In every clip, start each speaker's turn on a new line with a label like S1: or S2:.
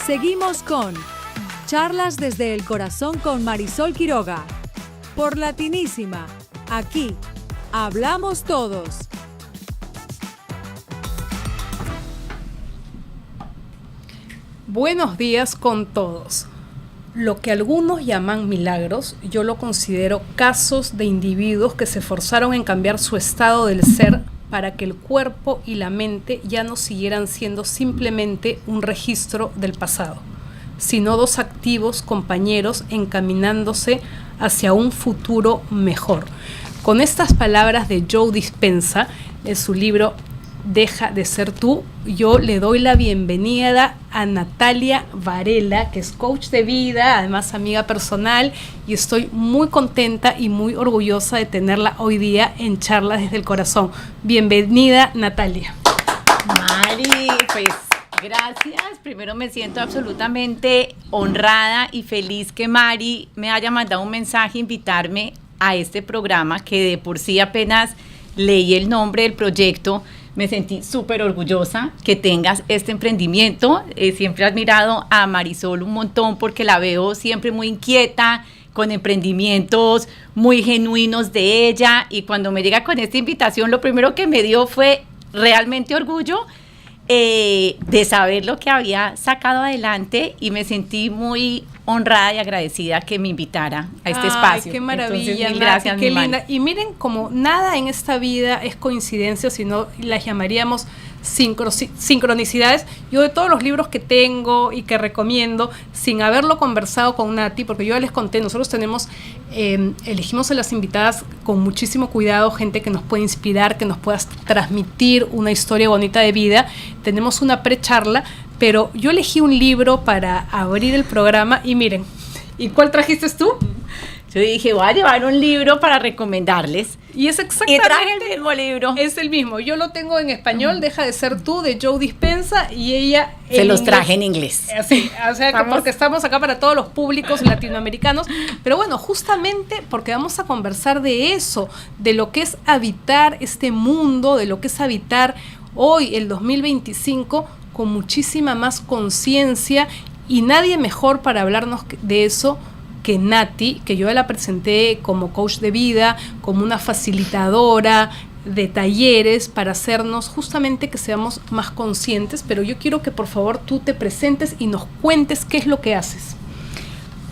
S1: Seguimos con Charlas desde el Corazón con Marisol Quiroga. Por Latinísima, aquí hablamos todos.
S2: Buenos días con todos. Lo que algunos llaman milagros, yo lo considero casos de individuos que se esforzaron en cambiar su estado del ser para que el cuerpo y la mente ya no siguieran siendo simplemente un registro del pasado, sino dos activos compañeros encaminándose hacia un futuro mejor. Con estas palabras de Joe Dispenza, en su libro Deja de ser tú, yo le doy la bienvenida a Natalia Varela, que es coach de vida, además amiga personal, y estoy muy contenta y muy orgullosa de tenerla hoy día en Charlas desde el Corazón. Bienvenida, Natalia.
S3: Mari, pues gracias. Primero me siento absolutamente honrada y feliz que Mari me haya mandado un mensaje, invitarme a este programa, que de por sí apenas leí el nombre del proyecto, me sentí súper orgullosa que tengas este emprendimiento. Siempre he admirado a Marisol un montón porque la veo siempre muy inquieta, con emprendimientos muy genuinos de ella. Y cuando me llega con esta invitación, lo primero que me dio fue realmente orgullo de saber lo que había sacado adelante, y me sentí muy honrada y agradecida que me invitara a este espacio.
S2: ¡Qué maravilla!
S3: Entonces, mil gracias,
S2: qué
S3: mi
S2: linda.
S3: Mari.
S2: Y miren, como nada en esta vida es coincidencia, sino las llamaríamos sincronicidades. Yo, de todos los libros que tengo y que recomiendo, sin haberlo conversado con Nati, porque yo ya les conté, nosotros tenemos, elegimos a las invitadas con muchísimo cuidado, gente que nos puede inspirar, que nos pueda transmitir una historia bonita de vida. Tenemos una precharla, pero yo elegí un libro para abrir el programa y miren, ¿y cuál trajiste tú?
S3: Yo dije, voy a llevar un libro para recomendarles.
S2: Y es exactamente,
S3: y traje el mismo libro.
S2: Es el mismo. Yo lo tengo en español, Deja de ser tú, de Joe Dispenza, y ella
S3: se los traje en inglés.
S2: Sí, o sea, que porque estamos acá para todos los públicos latinoamericanos. Pero bueno, justamente porque vamos a conversar de eso, de lo que es habitar este mundo, de lo que es habitar hoy, el 2025, con muchísima más conciencia, y nadie mejor para hablarnos de eso que Nati, que yo la presenté como coach de vida, como una facilitadora de talleres para hacernos justamente que seamos más conscientes. Pero yo quiero que por favor tú te presentes y nos cuentes qué es lo que haces.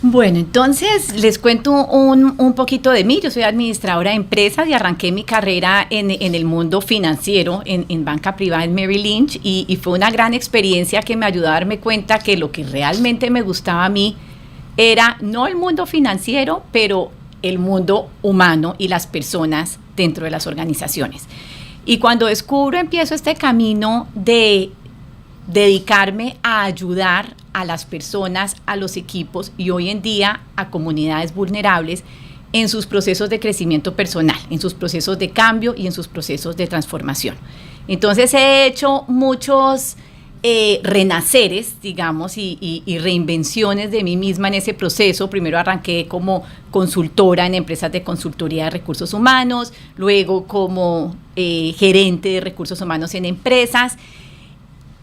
S3: Bueno, entonces les cuento un poquito de mí. Yo soy administradora de empresas y arranqué mi carrera en el mundo financiero, en banca privada en Merrill Lynch, y fue una gran experiencia que me ayudó a darme cuenta que lo que realmente me gustaba a mí era no el mundo financiero, pero el mundo humano y las personas dentro de las organizaciones. Y cuando empiezo este camino de dedicarme a ayudar a las personas, a los equipos y hoy en día a comunidades vulnerables en sus procesos de crecimiento personal, en sus procesos de cambio y en sus procesos de transformación. Entonces he hecho muchos renaceres, digamos, y reinvenciones de mí misma en ese proceso. Primero arranqué como consultora en empresas de consultoría de recursos humanos, luego como gerente de recursos humanos en empresas,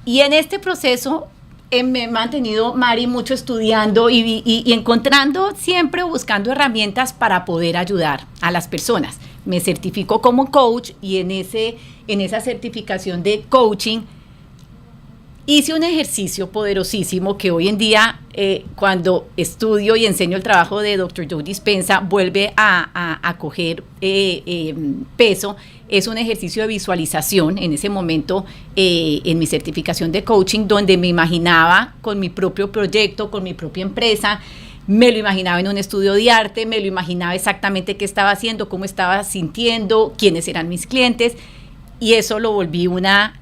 S3: y en este proceso me he mantenido, Mari, mucho estudiando y encontrando, siempre buscando herramientas para poder ayudar a las personas. Me certifico como coach, y en esa certificación de coaching hice un ejercicio poderosísimo que hoy en día, cuando estudio y enseño el trabajo de Dr. Joe Dispenza, vuelve a coger peso. Es un ejercicio de visualización. En ese momento, en mi certificación de coaching, donde me imaginaba con mi propio proyecto, con mi propia empresa, me lo imaginaba en un estudio de arte, me lo imaginaba exactamente qué estaba haciendo, cómo estaba sintiendo, quiénes eran mis clientes. Y eso lo volví una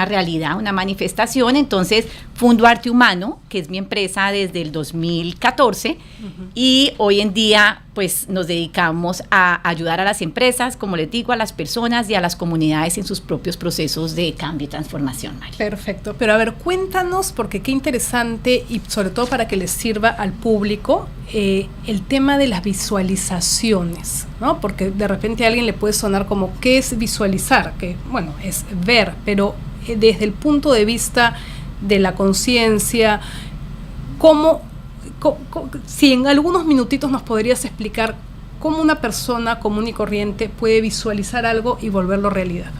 S3: realidad, una manifestación. Entonces fundo Arte Humano, que es mi empresa desde el 2014, y hoy en día pues nos dedicamos a ayudar a las empresas, como les digo, a las personas y a las comunidades en sus propios procesos de cambio y transformación, Mari.
S2: Perfecto, pero a ver, cuéntanos, porque qué interesante, y sobre todo para que les sirva al público, el tema de las visualizaciones, ¿no? Porque de repente a alguien le puede sonar como, ¿qué es visualizar? Que, bueno, es ver, pero desde el punto de vista de la conciencia, si en algunos minutitos nos podrías explicar cómo una persona común y corriente puede visualizar algo y volverlo realidad.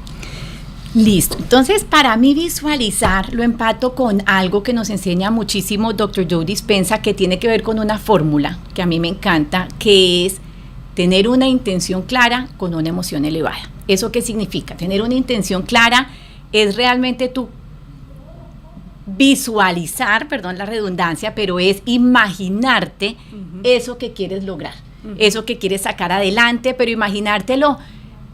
S3: Listo. Entonces, para mí visualizar lo empato con algo que nos enseña muchísimo Dr. Joe Dispenza, que tiene que ver con una fórmula que a mí me encanta, que es tener una intención clara con una emoción elevada. ¿Eso qué significa? Tener una intención clara es realmente tú visualizar, perdón la redundancia, pero es imaginarte eso que quieres lograr, eso que quieres sacar adelante, pero imaginártelo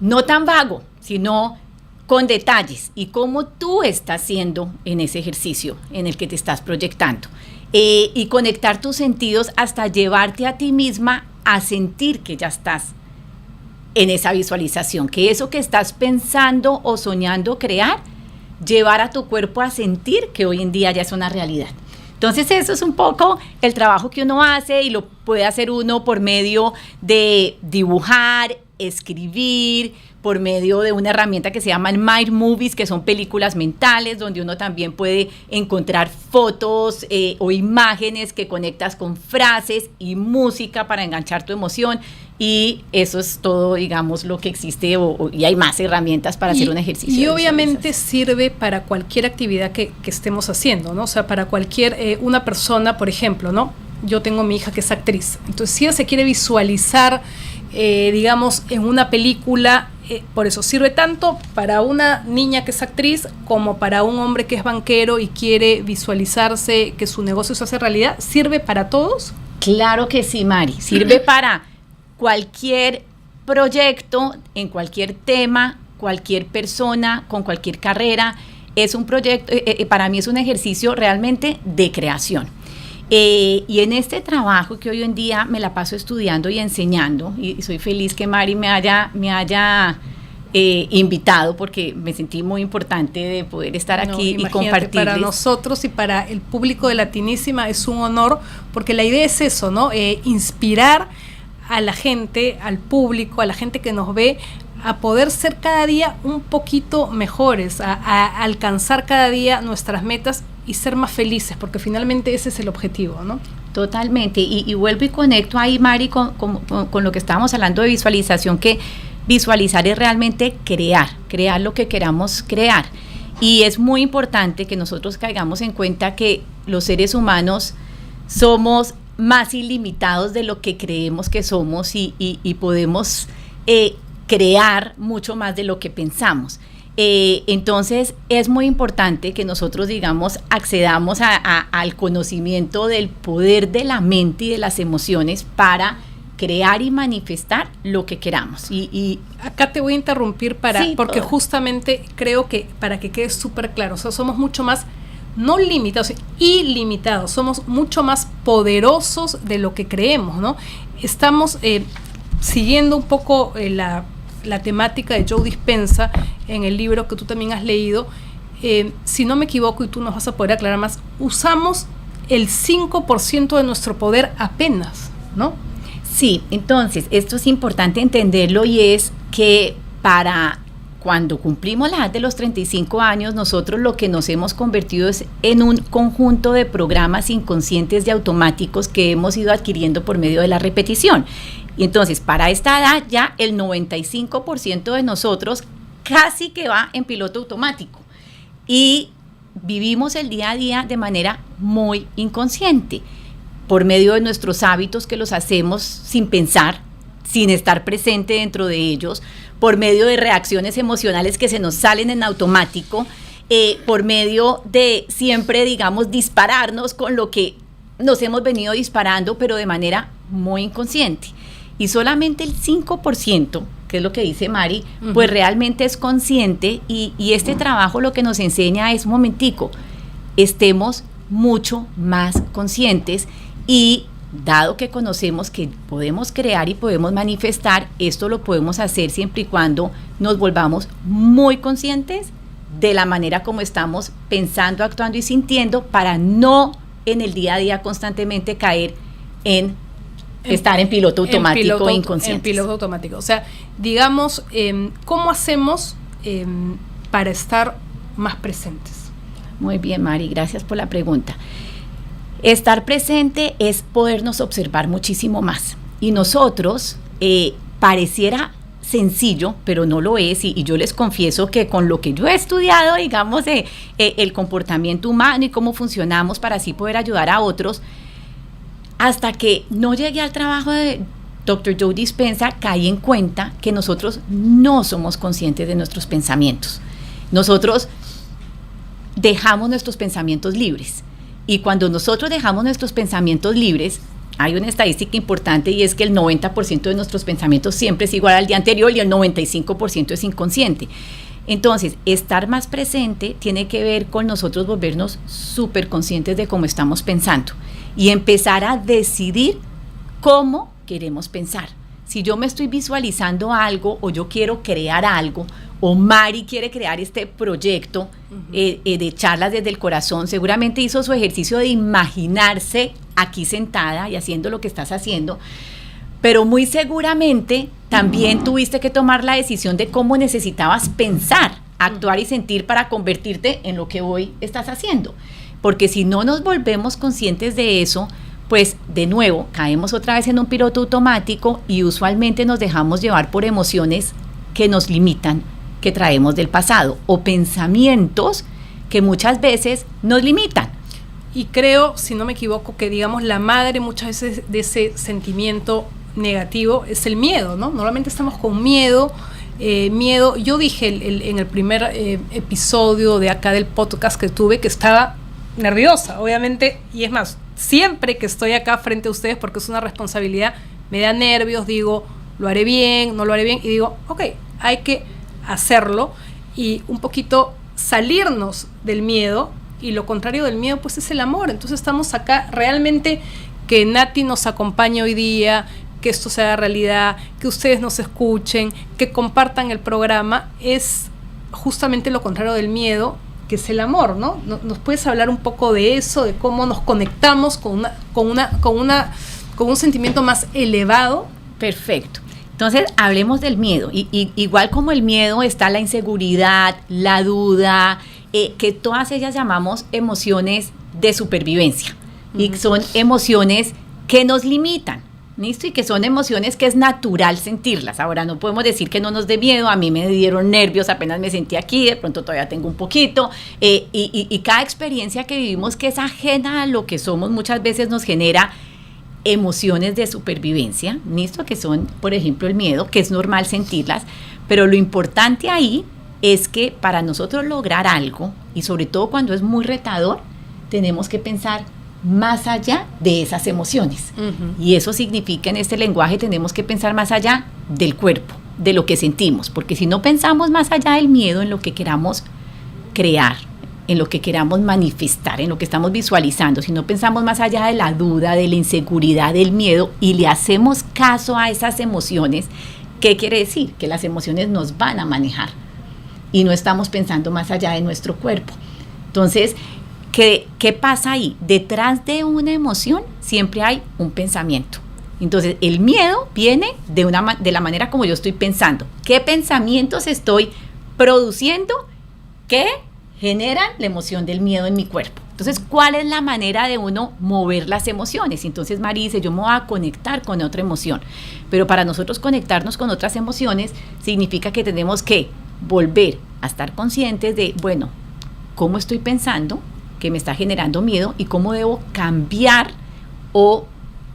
S3: no tan vago, sino con detalles y cómo tú estás haciendo en ese ejercicio en el que te estás proyectando, y conectar tus sentidos hasta llevarte a ti misma a sentir que ya estás en esa visualización, que eso que estás pensando o soñando crear, llevar a tu cuerpo a sentir que hoy en día ya es una realidad. Entonces eso es un poco el trabajo que uno hace, y lo puede hacer uno por medio de dibujar, escribir, por medio de una herramienta que se llama Mind Movies, que son películas mentales, donde uno también puede encontrar fotos o imágenes que conectas con frases y música para enganchar tu emoción. Y eso es todo, digamos, lo que existe, y hay más herramientas para hacer un ejercicio.
S2: Y obviamente sirve para cualquier actividad que estemos haciendo, ¿no? O sea, para cualquier, una persona, por ejemplo, ¿no? Yo tengo mi hija que es actriz, entonces si ella se quiere visualizar, digamos, en una película, por eso sirve tanto para una niña que es actriz como para un hombre que es banquero y quiere visualizarse que su negocio se hace realidad. ¿Sirve para todos?
S3: Claro que sí, Mari, sirve para cualquier proyecto, en cualquier tema, cualquier persona, con cualquier carrera. Es un proyecto, para mí es un ejercicio realmente de creación. Y en este trabajo que hoy en día me la paso estudiando y enseñando, y soy feliz que Mari me haya invitado, porque me sentí muy importante de poder estar aquí y compartirles.
S2: Para nosotros y para el público de Latinísima es un honor, porque la idea es eso, ¿no? Inspirar a la gente, al público, a la gente que nos ve, a poder ser cada día un poquito mejores, a alcanzar cada día nuestras metas y ser más felices, porque finalmente ese es el objetivo, ¿no?
S3: Totalmente, y vuelvo y conecto ahí, Mari, con lo que estábamos hablando de visualización, que visualizar es realmente crear lo que queramos crear. Y es muy importante que nosotros caigamos en cuenta que los seres humanos somos más ilimitados de lo que creemos que somos, y podemos crear mucho más de lo que pensamos. Entonces es muy importante que nosotros, digamos, accedamos al conocimiento del poder de la mente y de las emociones para crear y manifestar lo que queramos. Y
S2: acá te voy a interrumpir porque justamente creo que para que quede súper claro, o sea, somos mucho más, no limitados, ilimitados, somos mucho más poderosos de lo que creemos, ¿no? Estamos siguiendo un poco la temática de Joe Dispenza en el libro que tú también has leído. Si no me equivoco, y tú nos vas a poder aclarar más, usamos el 5% de nuestro poder apenas, ¿no?
S3: Sí, entonces esto es importante entenderlo, y es que para cuando cumplimos la edad de los 35 años, nosotros lo que nos hemos convertido es en un conjunto de programas inconscientes y automáticos que hemos ido adquiriendo por medio de la repetición. Y entonces, para esta edad ya el 95% de nosotros casi que va en piloto automático, y vivimos el día a día de manera muy inconsciente, por medio de nuestros hábitos que los hacemos sin pensar, sin estar presente dentro de ellos, por medio de reacciones emocionales que se nos salen en automático, por medio de siempre, digamos, dispararnos con lo que nos hemos venido disparando, pero de manera muy inconsciente. Y solamente el 5%, que es lo que dice Mari, pues realmente es consciente, y este trabajo lo que nos enseña es, un momentico, estemos mucho más conscientes, y dado que conocemos que podemos crear y podemos manifestar, esto lo podemos hacer siempre y cuando nos volvamos muy conscientes de la manera como estamos pensando, actuando y sintiendo, para no en el día a día constantemente caer en estar en piloto automático e inconsciente.
S2: En piloto automático. O sea, digamos, ¿cómo hacemos para estar más presentes?
S3: Muy bien, Mari, gracias por la pregunta. Estar presente es podernos observar muchísimo más. Y nosotros, pareciera sencillo, pero no lo es, y yo les confieso que con lo que yo he estudiado, digamos, el comportamiento humano y cómo funcionamos para así poder ayudar a otros, hasta que no llegué al trabajo de Dr. Joe Dispenza, caí en cuenta que nosotros no somos conscientes de nuestros pensamientos. Nosotros dejamos nuestros pensamientos libres, y cuando nosotros dejamos nuestros pensamientos libres, hay una estadística importante, y es que el 90% de nuestros pensamientos siempre es igual al día anterior y el 95% es inconsciente. Entonces, estar más presente tiene que ver con nosotros volvernos súper conscientes de cómo estamos pensando y empezar a decidir cómo queremos pensar. Si yo me estoy visualizando algo, o yo quiero crear algo, o Mari quiere crear este proyecto de charlas desde el corazón, seguramente hizo su ejercicio de imaginarse aquí sentada y haciendo lo que estás haciendo, pero muy seguramente también tuviste que tomar la decisión de cómo necesitabas pensar, actuar y sentir para convertirte en lo que hoy estás haciendo. Porque si no nos volvemos conscientes de eso, pues de nuevo caemos otra vez en un piloto automático y usualmente nos dejamos llevar por emociones que nos limitan, que traemos del pasado, o pensamientos que muchas veces nos limitan.
S2: Y creo, si no me equivoco, que digamos la madre muchas veces de ese sentimiento negativo es el miedo, ¿no? Normalmente estamos con miedo. Yo dije en el primer episodio de acá del podcast que tuve que estaba nerviosa, obviamente, y es más, siempre que estoy acá frente a ustedes, porque es una responsabilidad, me da nervios, digo, lo haré bien, no lo haré bien, y digo, ok, hay que hacerlo y un poquito salirnos del miedo, y lo contrario del miedo pues es el amor. Entonces estamos acá realmente, que Nati nos acompañe hoy día, que esto sea realidad, que ustedes nos escuchen, que compartan el programa, es justamente lo contrario del miedo, que es el amor, ¿no? ¿Nos puedes hablar un poco de eso, de cómo nos conectamos con un sentimiento más elevado?
S3: Perfecto. Entonces, hablemos del miedo. Y igual como el miedo está la inseguridad, la duda, que todas ellas llamamos emociones de supervivencia. Y son emociones que nos limitan, ¿listo? Y que son emociones que es natural sentirlas. Ahora, no podemos decir que no nos dé miedo. A mí me dieron nervios, apenas me sentí aquí, de pronto todavía tengo un poquito. Y cada experiencia que vivimos que es ajena a lo que somos, muchas veces nos genera emociones de supervivencia, ¿listo? Que son, por ejemplo, el miedo, que es normal sentirlas, pero lo importante ahí es que para nosotros lograr algo, y sobre todo cuando es muy retador, tenemos que pensar más allá de esas emociones. Y eso significa, en este lenguaje, tenemos que pensar más allá del cuerpo, de lo que sentimos, porque si no pensamos más allá del miedo, en lo que queramos crear, en lo que queramos manifestar, en lo que estamos visualizando, si no pensamos más allá de la duda, de la inseguridad, del miedo, y le hacemos caso a esas emociones, ¿qué quiere decir? Que las emociones nos van a manejar y no estamos pensando más allá de nuestro cuerpo. Entonces, ¿qué pasa ahí? Detrás de una emoción siempre hay un pensamiento. Entonces, el miedo viene de la manera como yo estoy pensando. ¿Qué pensamientos estoy produciendo que generan la emoción del miedo en mi cuerpo? Entonces, ¿cuál es la manera de uno mover las emociones? Entonces, Mari dice, yo me voy a conectar con otra emoción. Pero para nosotros conectarnos con otras emociones significa que tenemos que volver a estar conscientes de, bueno, ¿cómo estoy pensando que me está generando miedo y cómo debo cambiar, o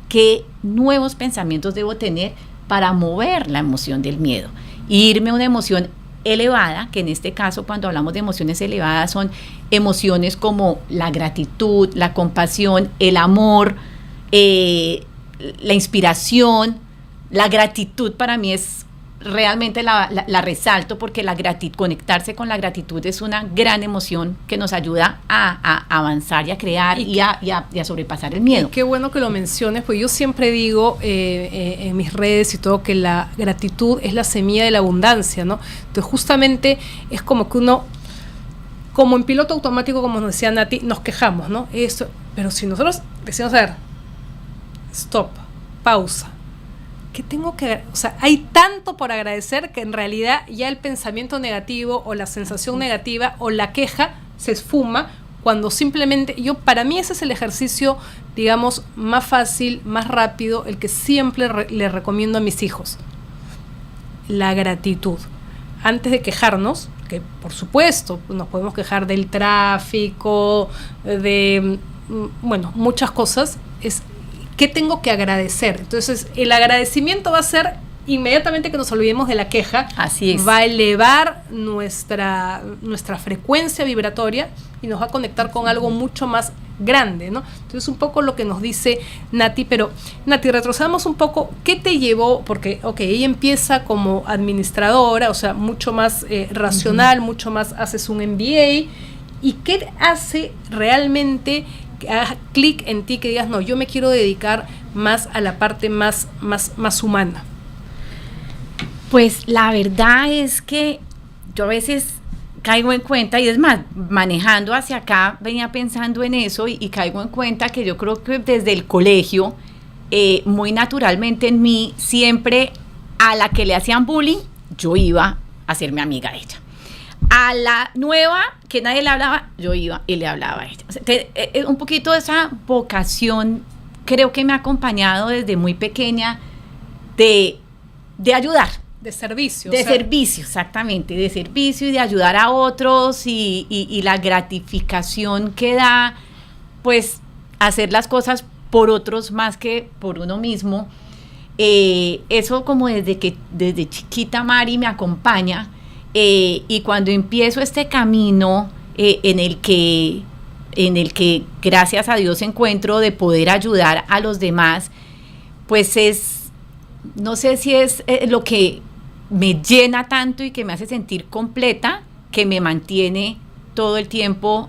S3: qué nuevos pensamientos debo tener para mover la emoción del miedo? Irme a una emoción elevada, que en este caso, cuando hablamos de emociones elevadas, son emociones como la gratitud, la compasión, el amor, la inspiración. La gratitud para mí es realmente la resalto, porque conectarse con la gratitud es una gran emoción que nos ayuda a avanzar y a crear y a sobrepasar el miedo.
S2: Y qué bueno que lo menciones, porque yo siempre digo en mis redes y todo, que la gratitud es la semilla de la abundancia, ¿no? Entonces justamente es como que uno, como en piloto automático, como nos decía Nati, nos quejamos, ¿no? Pero si nosotros decimos, a ver, stop, pausa, ¿qué tengo que...? O sea, hay tanto por agradecer que en realidad ya el pensamiento negativo o la sensación negativa o la queja se esfuma cuando simplemente, para mí ese es el ejercicio, digamos, más fácil, más rápido, el que siempre le recomiendo a mis hijos. La gratitud. Antes de quejarnos, que por supuesto nos podemos quejar del tráfico, de, bueno, muchas cosas, es ¿qué tengo que agradecer? Entonces, el agradecimiento va a ser inmediatamente que nos olvidemos de la queja.
S3: Así es.
S2: Va a elevar nuestra frecuencia vibratoria y nos va a conectar con algo mucho más grande, ¿no? Entonces, un poco lo que nos dice Nati, pero Nati, retrocedamos un poco. ¿Qué te llevó? Porque, ella empieza como administradora, o sea, mucho más racional, mucho más, haces un MBA. ¿Y qué hace realmente que haga clic en ti, que digas, no, yo me quiero dedicar más a la parte más humana?
S3: Pues la verdad es que yo a veces caigo en cuenta, y es más, manejando hacia acá, venía pensando en eso y caigo en cuenta que yo creo que desde el colegio, muy naturalmente en mí, siempre a la que le hacían bullying, yo iba a hacerme amiga de ella. A la nueva, que nadie le hablaba, yo iba y le hablaba a ella. O sea, un poquito de esa vocación creo que me ha acompañado desde muy pequeña de ayudar.
S2: De servicio.
S3: De servicio, exactamente, de servicio y de ayudar a otros y la gratificación que da, pues, hacer las cosas por otros más que por uno mismo. Eso como desde chiquita Mari me acompaña, y cuando empiezo este camino en el que gracias a Dios encuentro de poder ayudar a los demás, pues no sé si es lo que me llena tanto y que me hace sentir completa, que me mantiene todo el tiempo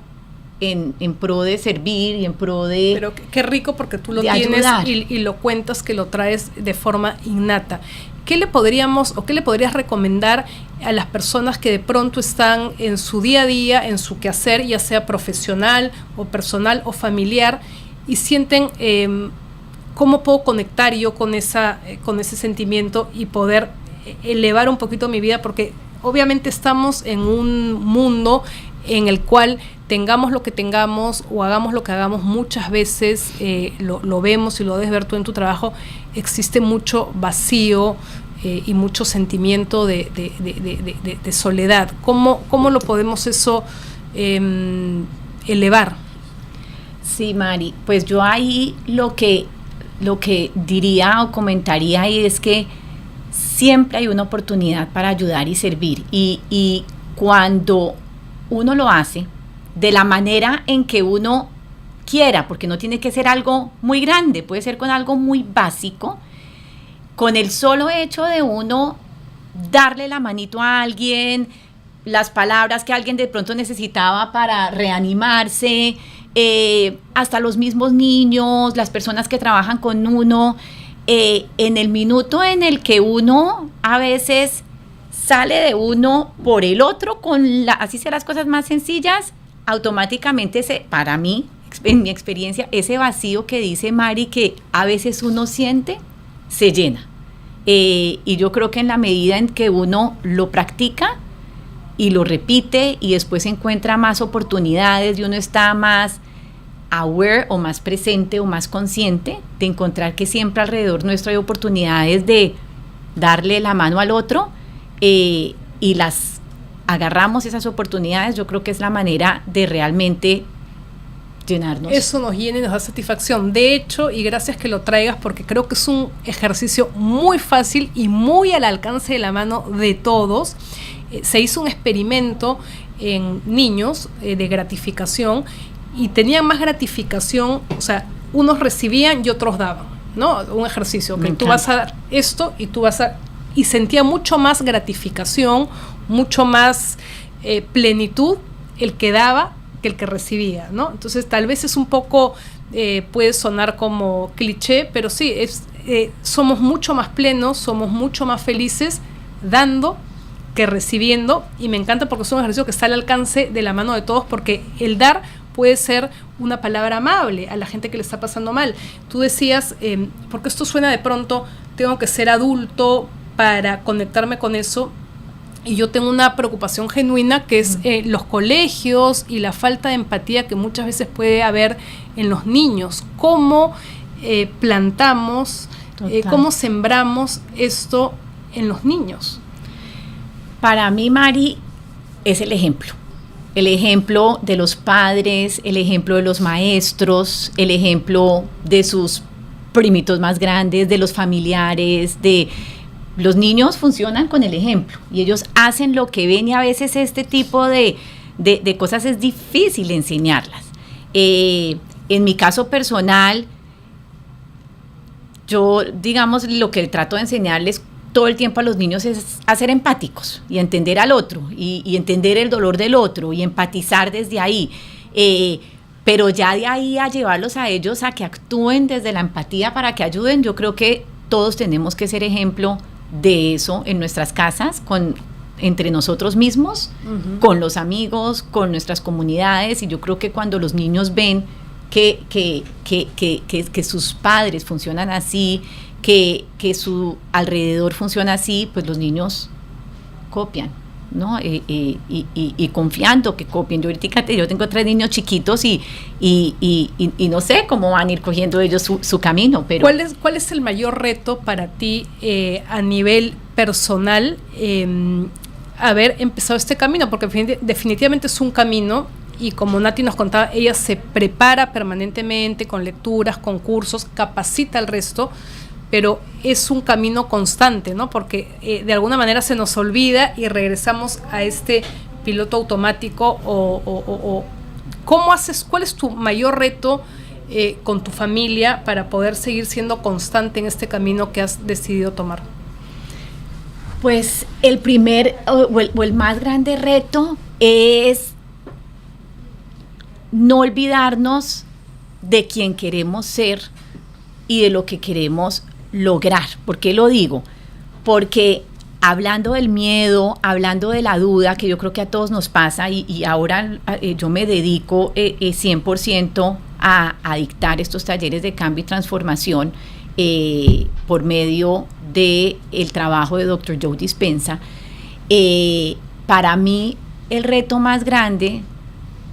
S3: en pro de servir y en pro de... Pero
S2: qué rico, porque tú lo tienes y lo cuentas, que lo traes de forma innata. ¿Qué le podrías recomendar a las personas que de pronto están en su día a día, en su quehacer, ya sea profesional o personal o familiar, y sienten cómo puedo conectar yo con ese sentimiento y poder elevar un poquito mi vida? Porque obviamente estamos en un mundo en el cual tengamos lo que tengamos o hagamos lo que hagamos, muchas veces lo vemos y lo debes ver tú en tu trabajo, existe mucho vacío y mucho sentimiento de soledad. ¿Cómo lo podemos eso elevar?
S3: Sí, Mari, pues yo ahí lo que diría o comentaría ahí es que siempre hay una oportunidad para ayudar y servir, y cuando uno lo hace de la manera en que uno quiera, porque no tiene que ser algo muy grande, puede ser con algo muy básico, con el solo hecho de uno darle la manito a alguien, las palabras que alguien de pronto necesitaba para reanimarse, hasta los mismos niños, las personas que trabajan con uno, en el minuto en el que uno a veces sale de uno por el otro, así sean las cosas más sencillas, automáticamente para mí, en mi experiencia, ese vacío que dice Mari que a veces uno siente, se llena. Y yo creo que en la medida en que uno lo practica y lo repite y después encuentra más oportunidades y uno está más aware o más presente o más consciente de encontrar que siempre alrededor nuestro hay oportunidades de darle la mano al otro, y las agarramos esas oportunidades, yo creo que es la manera de realmente llenarnos.
S2: Eso nos llena y nos da satisfacción. De hecho, y gracias que lo traigas, porque creo que es un ejercicio muy fácil y muy al alcance de la mano de todos. Se hizo un experimento en niños de gratificación, y tenían más gratificación, o sea, unos recibían y otros daban, ¿no? Un ejercicio, que tú vas a dar esto y tú vas a... Y sentía mucho más gratificación, mucho más plenitud el que daba que el que recibía, ¿no? Entonces, tal vez es un poco, puede sonar como cliché, pero sí, somos mucho más plenos, somos mucho más felices dando que recibiendo, y me encanta porque es un ejercicio que está al alcance de la mano de todos, porque el dar puede ser una palabra amable a la gente que le está pasando mal. Tú decías, porque esto suena de pronto, tengo que ser adulto para conectarme con eso, y yo tengo una preocupación genuina que es los colegios y la falta de empatía que muchas veces puede haber en los niños. ¿Cómo plantamos, cómo sembramos esto en los niños?
S3: Para mí, Mari, es el ejemplo. El ejemplo de los padres, el ejemplo de los maestros, el ejemplo de sus primitos más grandes, de los familiares, de los niños funcionan con el ejemplo y ellos hacen lo que ven y a veces este tipo de cosas es difícil enseñarlas. En mi caso personal, yo, digamos, lo que trato de enseñarles todo el tiempo a los niños es a ser empáticos y a entender al otro y entender el dolor del otro y empatizar desde ahí. Pero ya de ahí a llevarlos a ellos a que actúen desde la empatía para que ayuden, yo creo que todos tenemos que ser ejemplo de eso en nuestras casas, entre nosotros mismos, con los amigos, con nuestras comunidades, y yo creo que cuando los niños ven que sus padres funcionan así, que su alrededor funciona así, pues los niños copian, ¿no? Y confiando que copien. Yo tengo 3 niños chiquitos y no sé cómo van a ir cogiendo ellos su camino, pero...
S2: ¿Cuál es el mayor reto para ti a nivel personal haber empezado este camino? Porque definitivamente es un camino, y como Nati nos contaba, ella se prepara permanentemente con lecturas, con cursos, capacita al resto, pero es un camino constante, ¿no? Porque de alguna manera se nos olvida y regresamos a este piloto automático o ¿cómo haces? ¿Cuál es tu mayor reto con tu familia para poder seguir siendo constante en este camino que has decidido tomar?
S3: Pues el primer o el más grande reto es no olvidarnos de quién queremos ser y de lo que queremos lograr. ¿Por qué lo digo? Porque hablando del miedo, hablando de la duda, que yo creo que a todos nos pasa, y ahora yo me dedico 100% a dictar estos talleres de cambio y transformación por medio del trabajo de Dr. Joe Dispenza. Para mí el reto más grande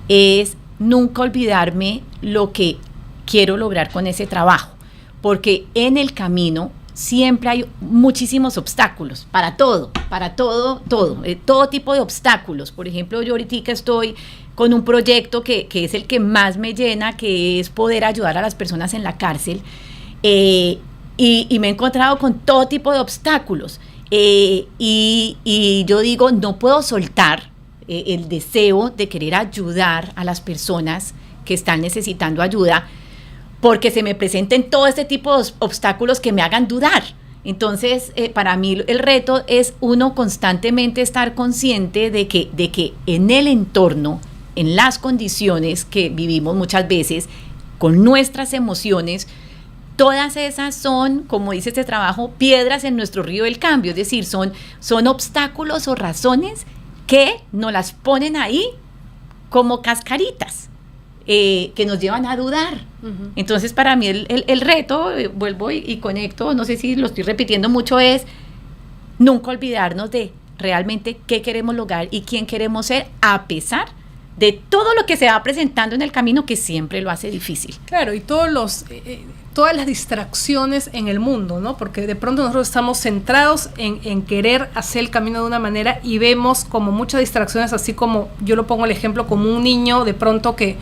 S3: es nunca olvidarme lo que quiero lograr con ese trabajo, porque en el camino siempre hay muchísimos obstáculos, para todo tipo de obstáculos. Por ejemplo, yo ahorita estoy con un proyecto que es el que más me llena, que es poder ayudar a las personas en la cárcel, y me he encontrado con todo tipo de obstáculos, y yo digo, no puedo soltar el deseo de querer ayudar a las personas que están necesitando ayuda, porque se me presenten todo este tipo de obstáculos que me hagan dudar. Entonces, para mí el reto es uno constantemente estar consciente de que en el entorno, en las condiciones que vivimos muchas veces, con nuestras emociones, todas esas son, como dice este trabajo, piedras en nuestro río del cambio, es decir, son obstáculos o razones que nos las ponen ahí como cascaritas, que nos llevan a dudar. Uh-huh. Entonces, para mí el reto, vuelvo y conecto, no sé si lo estoy repitiendo mucho, es nunca olvidarnos de realmente qué queremos lograr y quién queremos ser, a pesar de todo lo que se va presentando en el camino, que siempre lo hace difícil.
S2: Claro, y todas las distracciones en el mundo, ¿no? Porque de pronto nosotros estamos centrados en querer hacer el camino de una manera y vemos como muchas distracciones, así como yo lo pongo el ejemplo, como un niño de pronto que,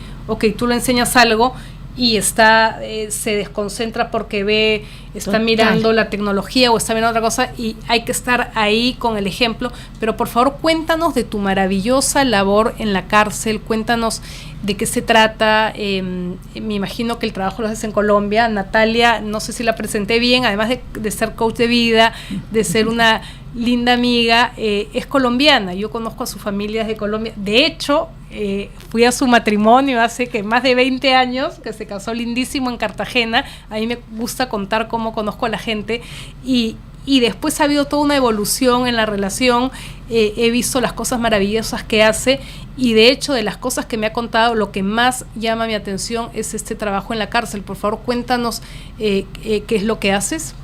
S2: tú le enseñas algo y se desconcentra porque está mirando la tecnología o está mirando otra cosa, y hay que estar ahí con el ejemplo. Pero por favor, cuéntanos de tu maravillosa labor en la cárcel, cuéntanos de qué se trata. Me imagino que el trabajo lo haces en Colombia. Natalia, no sé si la presenté bien, además de ser coach de vida, de ser una linda amiga, es colombiana. Yo conozco a su familia de Colombia. De hecho, fui a su matrimonio hace más de 20 años, que se casó lindísimo en Cartagena. A mí me gusta contar cómo conozco a la gente, y después ha habido toda una evolución en la relación. He visto las cosas maravillosas que hace, y de hecho, de las cosas que me ha contado, lo que más llama mi atención es este trabajo en la cárcel. Por favor, cuéntanos qué es lo que haces.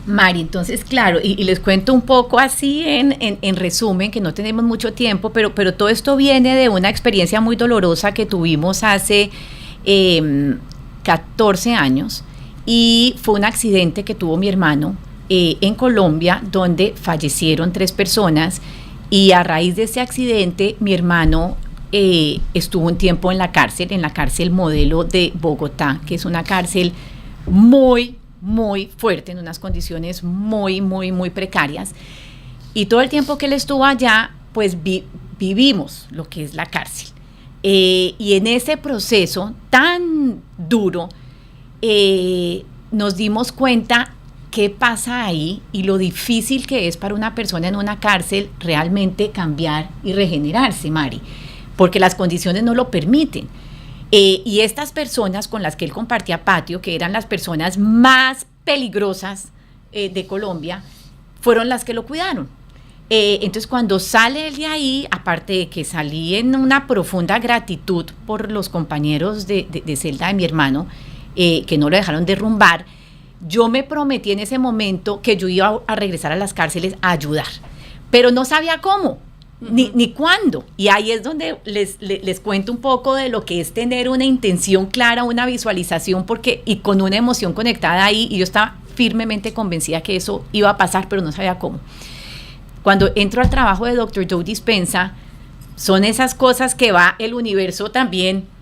S3: Mari, entonces, claro, y les cuento un poco así en resumen, que no tenemos mucho tiempo, pero todo esto viene de una experiencia muy dolorosa que tuvimos hace 14 años, y fue un accidente que tuvo mi hermano en Colombia, donde fallecieron 3 personas, y a raíz de ese accidente, mi hermano estuvo un tiempo en la cárcel modelo de Bogotá, que es una cárcel muy fuerte, en unas condiciones muy precarias, y todo el tiempo que él estuvo allá, pues vivimos lo que es la cárcel, y en ese proceso tan duro, nos dimos cuenta qué pasa ahí y lo difícil que es para una persona en una cárcel realmente cambiar y regenerarse, Mari, porque las condiciones no lo permiten. Y estas personas con las que él compartía patio, que eran las personas más peligrosas de Colombia, fueron las que lo cuidaron. Entonces, cuando sale él de ahí, aparte de que salí en una profunda gratitud por los compañeros de celda de mi hermano, que no lo dejaron derrumbar, yo me prometí en ese momento que yo iba a regresar a las cárceles a ayudar, pero no sabía cómo. Ni cuándo, y ahí es donde les cuento un poco de lo que es tener una intención clara, una visualización, y con una emoción conectada ahí, y yo estaba firmemente convencida que eso iba a pasar, pero no sabía cómo. Cuando entro al trabajo de Dr. Joe Dispenza, son esas cosas que va el universo también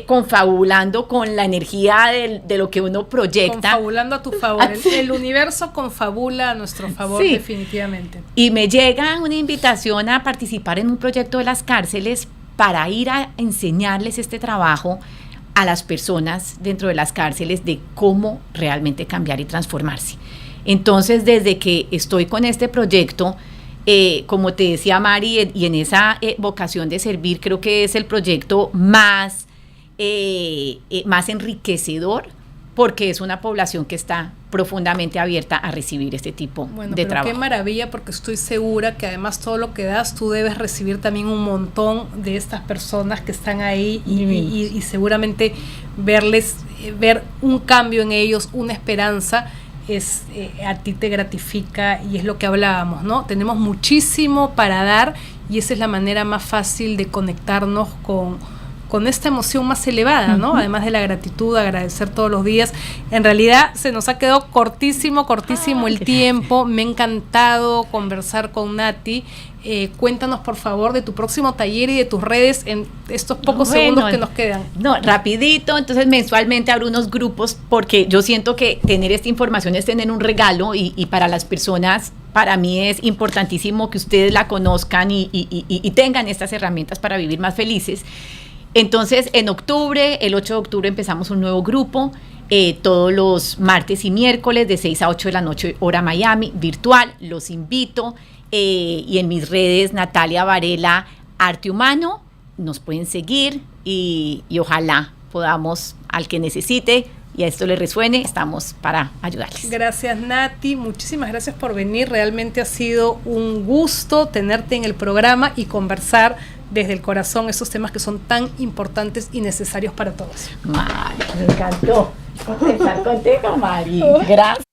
S3: confabulando con la energía de lo que uno proyecta.
S2: Confabulando a tu favor. El universo confabula a nuestro favor, sí, definitivamente.
S3: Y me llega una invitación a participar en un proyecto de las cárceles para ir a enseñarles este trabajo a las personas dentro de las cárceles de cómo realmente cambiar y transformarse. Entonces, desde que estoy con este proyecto, como te decía Mari, y en esa vocación de servir, creo que es el proyecto más enriquecedor, porque es una población que está profundamente abierta a recibir este tipo de trabajo.
S2: Qué maravilla, porque estoy segura que además todo lo que das, tú debes recibir también un montón de estas personas que están ahí y seguramente ver un cambio en ellos, una esperanza, a ti te gratifica, y es lo que hablábamos, ¿no? Tenemos muchísimo para dar, y esa es la manera más fácil de conectarnos con esta emoción más elevada, ¿no? Además de la gratitud, agradecer todos los días. En realidad se nos ha quedado cortísimo el tiempo. Me ha encantado conversar con Nati. Cuéntanos, por favor, de tu próximo taller y de tus redes en estos pocos segundos que nos quedan.
S3: Rapidito. Entonces, mensualmente abro unos grupos, porque yo siento que tener esta información es tener un regalo, y para las personas, para mí es importantísimo que ustedes la conozcan y tengan estas herramientas para vivir más felices. Entonces, en octubre, el 8 de octubre, empezamos un nuevo grupo, todos los martes y miércoles de 6 a 8 de la noche, hora Miami, virtual. Los invito, y en mis redes, Natalia Varela, Arte Humano, nos pueden seguir, y ojalá podamos, al que necesite y a esto le resuene, estamos para ayudarles.
S2: Gracias, Nati, muchísimas gracias por venir. Realmente ha sido un gusto tenerte en el programa y conversar desde el corazón esos temas que son tan importantes y necesarios para todos.
S3: Mari, me encantó conversar contigo, Mari. Gracias.